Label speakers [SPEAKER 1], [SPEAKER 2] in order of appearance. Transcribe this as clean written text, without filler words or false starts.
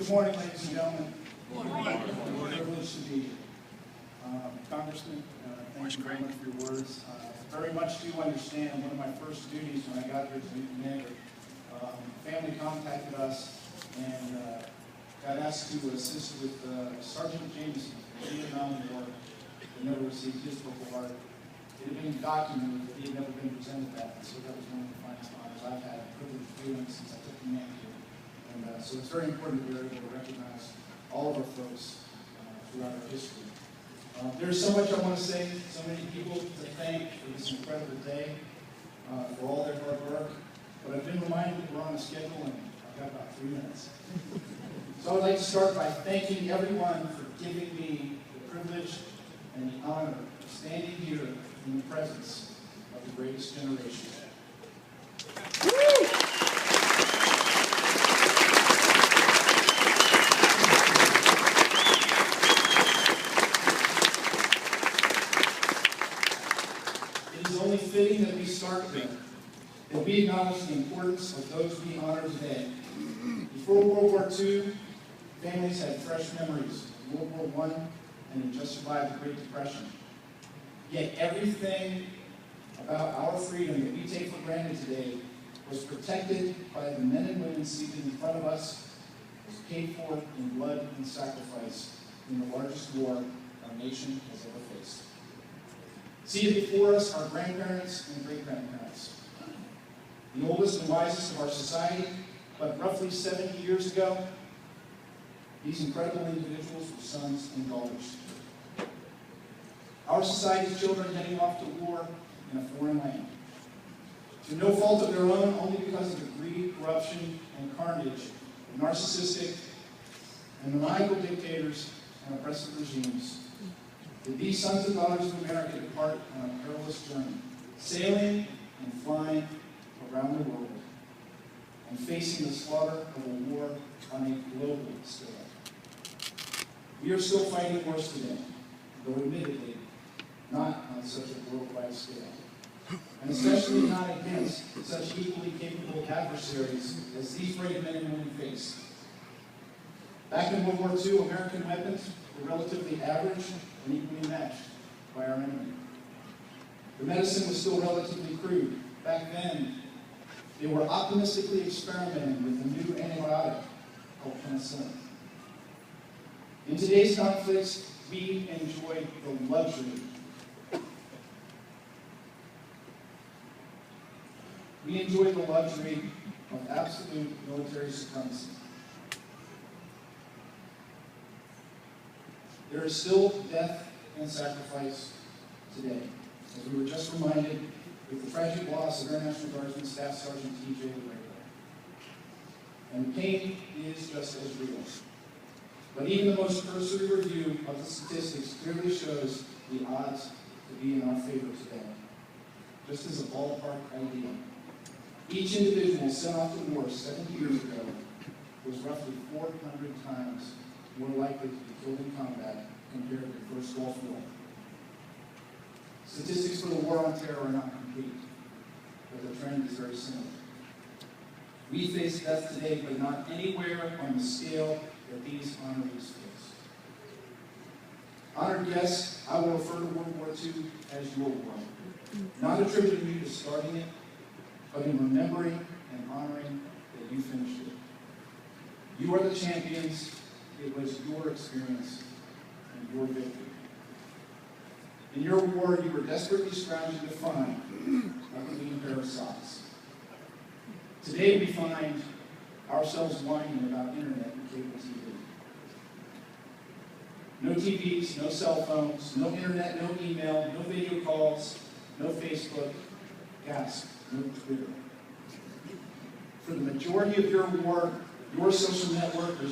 [SPEAKER 1] Good morning, ladies and gentlemen. Good morning. It's a privilege to be Congressman. Thank you very much for your words. Very much do understand one of my first duties when I got here as new commander. Family contacted us and got asked to assist with Sergeant Jameson, the Vietnam War, that never received his Purple Heart. It had been documented that he had never been presented that, and so that was one of the finest honors I've had the privilege of doing since I took command here. And so it's very important that we're able to recognize all of our folks throughout our history. There's so much I want to say, so many people to thank for this incredible day, for all their hard work, but I've been reminded that we're on a schedule and I've got about 3 minutes. So I'd like to start by thanking everyone for giving me the privilege and the honor of standing here in the presence of the greatest generation. It is only fitting that we start there, that we acknowledge the importance of those we honor today. Before World War II, families had fresh memories of World War I and had just survived the Great Depression. Yet everything about our freedom that we take for granted today was protected by the men and women seated in front of us, was paid for in blood and sacrifice in the largest war our nation has ever faced. Seated before us are grandparents and great-grandparents. The oldest and wisest of our society, but roughly 70 years ago, these incredible individuals were sons and daughters. Our society's children heading off to war in a foreign land. Through no fault of their own, only because of the greed, corruption, and carnage of narcissistic and maniacal dictators and oppressive regimes, did these sons and daughters of America depart on a perilous journey, sailing and flying around the world, and facing the slaughter of a war on a global scale. We are still fighting wars today, though admittedly, not on such a worldwide scale, and especially not against such equally capable adversaries as these brave men and women face. Back in World War II, American weapons were relatively average and equally matched by our enemy. The medicine was still relatively crude. Back then, they were optimistically experimenting with a new antibiotic called penicillin. In today's conflicts, we enjoy the luxury. We enjoy the luxury of absolute military supremacy. There is still death and sacrifice today, as we were just reminded with the tragic loss of Air National Guardsman Staff Sergeant T.J. Laredo. And the pain is just as real. But even the most cursory review of the statistics clearly shows the odds to be in our favor today. Just as a ballpark idea, each individual sent off to war 70 years ago was roughly 400 times more likely to be killed in combat compared to the first Gulf War. Statistics for the war on terror are not complete, but the trend is very similar. We face death today, but not anywhere on the scale that these honorees face. Honored guests, I will refer to World War II as your war, not attributing you to starting it, but in remembering and honoring that you finished it. You are the champions. It was your experience and your victory. In your war, you were desperately scrounging to find a clean pair of socks. Today, we find ourselves whining about internet and cable TV. No TVs, no cell phones, no internet, no email, no video calls, no Facebook, gasp, no Twitter. For the majority of your war, your social network is